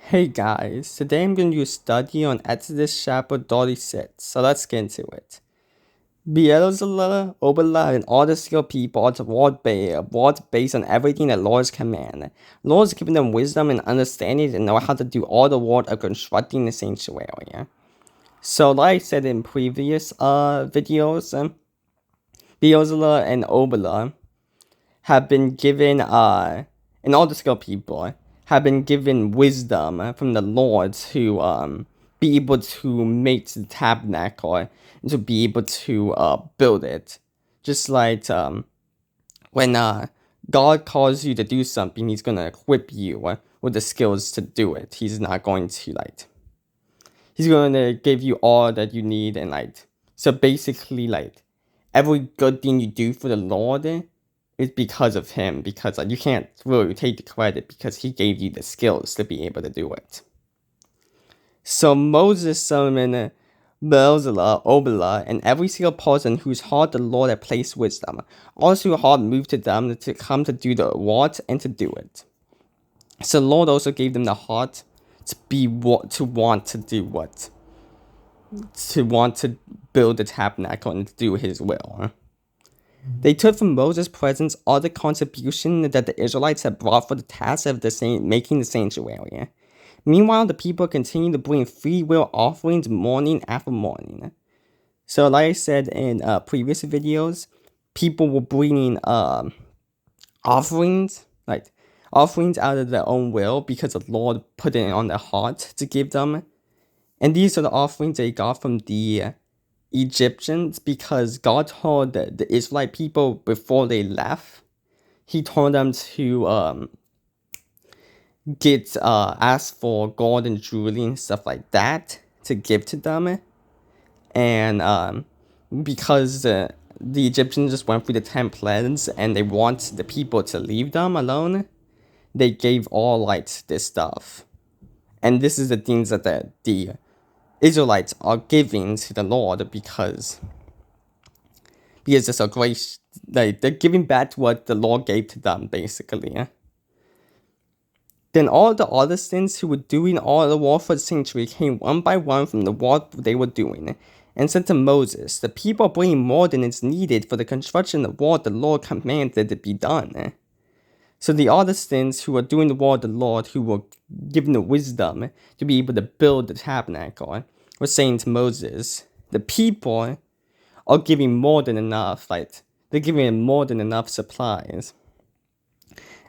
Hey guys, today I'm going to do a study on Exodus chapter 36, so let's get into it. Bezalel, Oholiab, and all the skilled people are toward based on everything that Lord's command. Lord's given them wisdom and understanding to know how to do all the work of constructing the sanctuary. So like I said in previous videos, Bezalel and Oholiab have been given, and all the skilled people have been given wisdom from the Lord to be able to make the tabernacle and to be able to build it. Just like when God calls you to do something, He's gonna equip you with the skills to do it. He's not going to He's gonna give you all that you need, and so basically every good thing you do for the Lord is because of Him, because you can't really take the credit because He gave you the skills to be able to do it. So Moses, Solomon, Bezalel, Oholiab, and every single person whose heart the Lord had placed wisdom, also heart moved to them to come to do the work and to do it. So the Lord also gave them the heart to want to do what? To want to build the tabernacle and to do His will. They took from Moses' presence all the contribution that the Israelites had brought for the task of making the sanctuary. Meanwhile, the people continued to bring free will offerings morning after morning. So, like I said in previous videos, people were bringing offerings, offerings out of their own will because the Lord put it on their heart to give them. And these are the offerings they got from the Egyptians because God told the Israelite people before they left, He told them to ask for gold and jewelry and stuff like that to give to them, and because the Egyptians just went through the 10 plagues and they want the people to leave them alone, they gave all this stuff, and this is the things that the Israelites are giving to the Lord because it's a great, they're giving back what the Lord gave to them, basically. Then all the artisans who were doing all the work for the sanctuary came one by one from the work they were doing, and said to Moses, "The people are bringing more than is needed for the construction of the wall the Lord commanded to be done." So the artisans who were doing the work of the Lord, who were given the wisdom to be able to build the tabernacle, were saying to Moses, "The people are giving more than enough, they're giving more than enough supplies."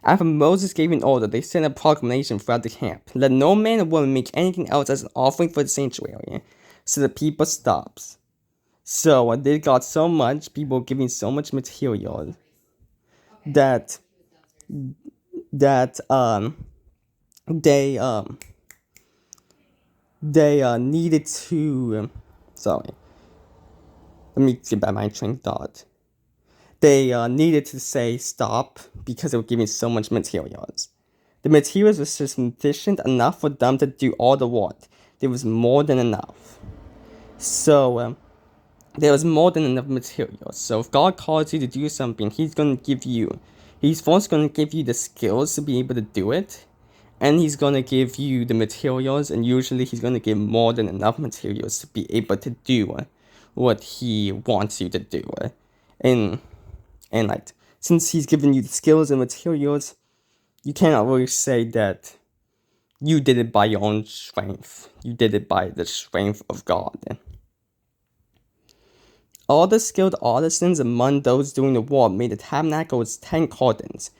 After Moses gave an order, they sent a proclamation throughout the camp, "Let no man or woman make anything else as an offering for the sanctuary." So the people stops. So they got so much, people giving so much material that they needed to sorry. Let me get back my train of thought. They needed to say stop because they were giving so much materials. The materials were sufficient enough for them to do all the work. There was more than enough. So there was more than enough materials. So if God calls you to do something, He's first going to give you the skills to be able to do it, and He's going to give you the materials, and usually He's going to give more than enough materials to be able to do what He wants you to do. And since He's given you the skills and materials, you cannot really say that you did it by your own strength. You did it by the strength of God. All the skilled artisans among those doing the work made the tabernacle with 10 curtains.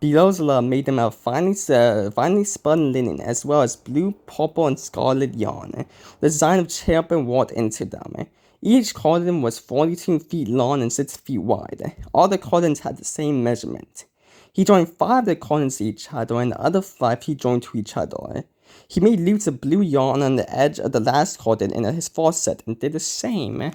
Bezalel made them out finely spun linen, as well as blue, purple, and scarlet yarn. The design of cherubim wrought into them. Each curtain was 42 feet long and 6 feet wide. All the curtains had the same measurement. He joined 5 of the curtains to each other, and the other 5 he joined to each other. He made loops of blue yarn on the edge of the last curtain in his first set, and did the same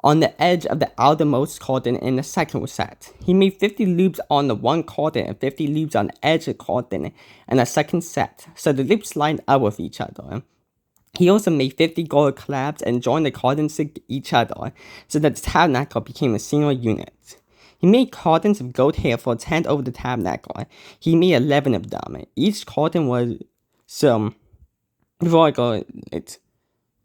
on the edge of the outermost curtain in the second set. He made 50 loops on the one curtain and 50 loops on the edge of the curtain in the second set, so the loops lined up with each other. He also made 50 gold clamps and joined the curtains to each other, so that the tabernacle became a single unit. He made curtains of goat hair for a tent over the tabernacle. He made 11 of them. Each curtain was So before I go,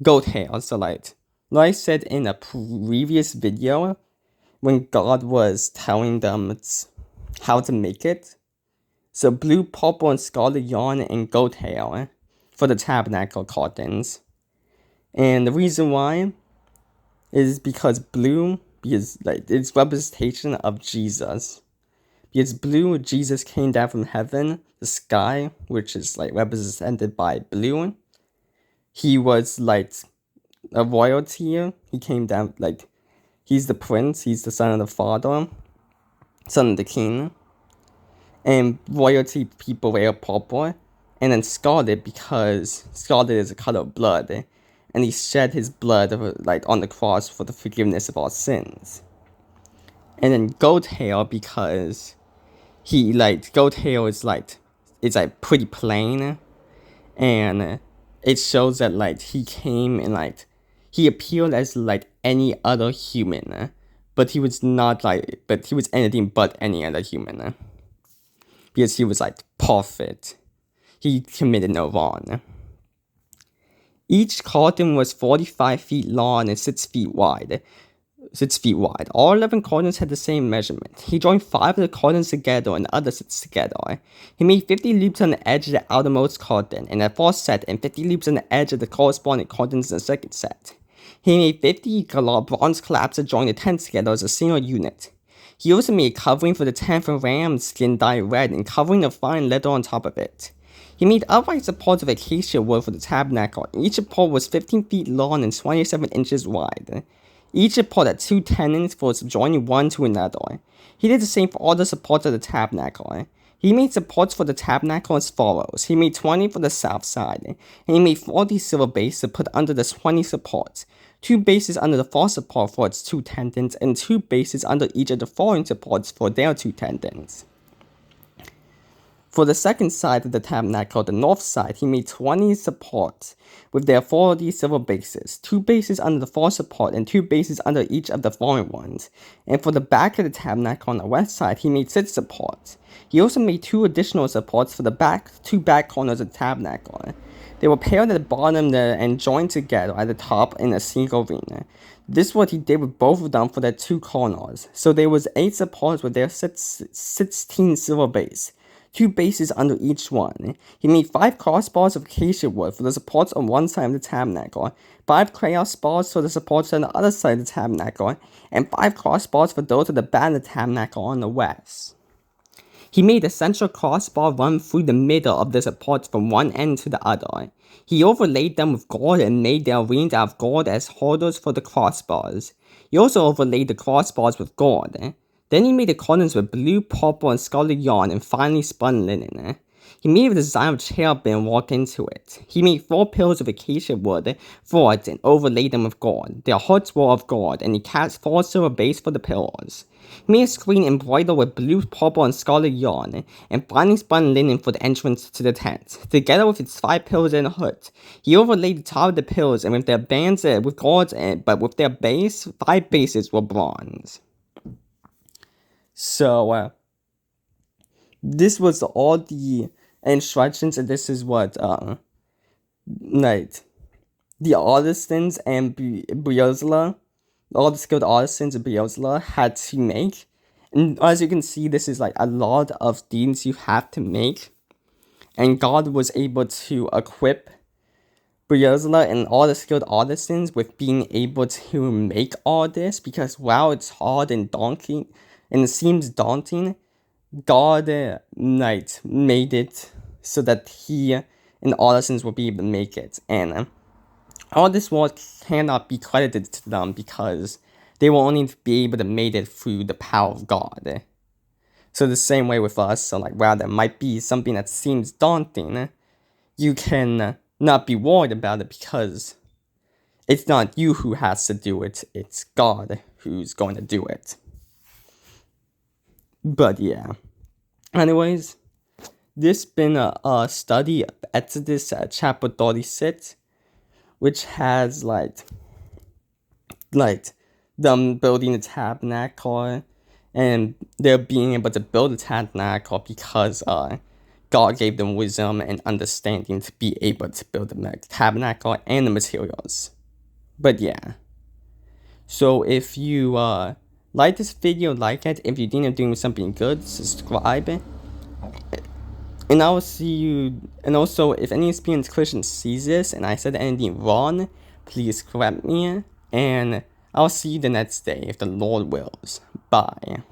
goat hair. So like I said in a previous video, when God was telling them how to make it. So blue, purple, and scarlet yarn and goat hair for the tabernacle curtains. And the reason why is because blue, because like it's representation of Jesus. Because blue, Jesus came down from heaven, the sky, which is like represented by blue. He was like a royalty. He came down like he's the prince, he's the son of the father, son of the king. And royalty people wear purple. And then scarlet because scarlet is a color of blood. And he shed his blood like on the cross for the forgiveness of our sins. And then goat hair because goat hair is like it's like pretty plain, and it shows that like he came and like he appeared as like any other human, but he was anything but any other human, because he was like perfect. He committed no wrong. Each curtain was 45 feet long and 6 feet wide. 6 feet wide. All 11 curtains had the same measurement. He joined 5 of the curtains together and the other 6 together. He made 50 loops on the edge of the outermost curtain in the first set and 50 loops on the edge of the corresponding curtains in the second set. He made 50 bronze clasps to join the tents together as a single unit. He also made a covering for the tent from ram skin dyed red and covering of fine leather on top of it. He made upright supports of acacia wood for the tabernacle. Each support was 15 feet long and 27 inches wide. Each support had 2 tenons for subjoining one to another. He did the same for all the supports of the tabernacle. He made supports for the tabernacle as follows. He made 20 for the south side, and he made 40 silver bases to put under the 20 supports, 2 bases under the first support for its 2 tendons, and 2 bases under each of the following supports for their 2 tendons. For the second side of the tabernacle, the north side, he made 20 supports with their 40 silver bases, 2 bases under the first support and 2 bases under each of the following ones. And for the back of the tabernacle on the west side, he made 6 supports. He also made 2 additional supports for the 2 back corners of the tabernacle. They were paired at the bottom there and joined together at the top in a single ring. This is what he did with both of them for their 2 corners. So there was 8 supports with their 16 silver base, 2 bases under each one. He made 5 crossbars of acacia wood for the supports on one side of the tabernacle, 5 crossbars for the supports on the other side of the tabernacle, and 5 crossbars for those at the back of the tabernacle on the west. He made a central crossbar run through the middle of the supports from one end to the other. He overlaid them with gold and made their rings out of gold as holders for the crossbars. He also overlaid the crossbars with gold. Then he made the curtains with blue, purple, and scarlet yarn and finely spun linen. He made a design of cherubim and walked into it. He made 4 pillars of acacia wood for it and overlaid them with gold. Their hoods were of gold, and he cast 4 silver bases for the pillars. He made a screen embroidered with blue, purple, and scarlet yarn, and finely spun linen for the entrance to the tent. Together with its 5 pillars and a hood, he overlaid the top of the pillars and with their bands with gold, but with their base, 5 bases were bronze. So, this was all the instructions, and this is what, the artisans and Bezalel, all the skilled artisans of Bezalel had to make. And as you can see, this is like a lot of things you have to make. And God was able to equip Bezalel and all the skilled artisans with being able to make all this, because while it's hard and daunting, and it seems daunting, God made it so that he and the artisans will be able to make it. And all this work cannot be credited to them because they will only be able to make it through the power of God. So the same way with us, so while there might be something that seems daunting, you can not be worried about it because it's not you who has to do it, it's God who's going to do it. But yeah. Anyways, this been a study of Exodus chapter 36, which has them building the tabernacle, and they're being able to build the tabernacle because God gave them wisdom and understanding to be able to build the tabernacle and the materials. But yeah. So if you like this video, like it. If you think I'm doing something good, subscribe. And I will see you. And also, if any experienced Christian sees this and I said anything wrong, please correct me. And I'll see you the next day if the Lord wills. Bye.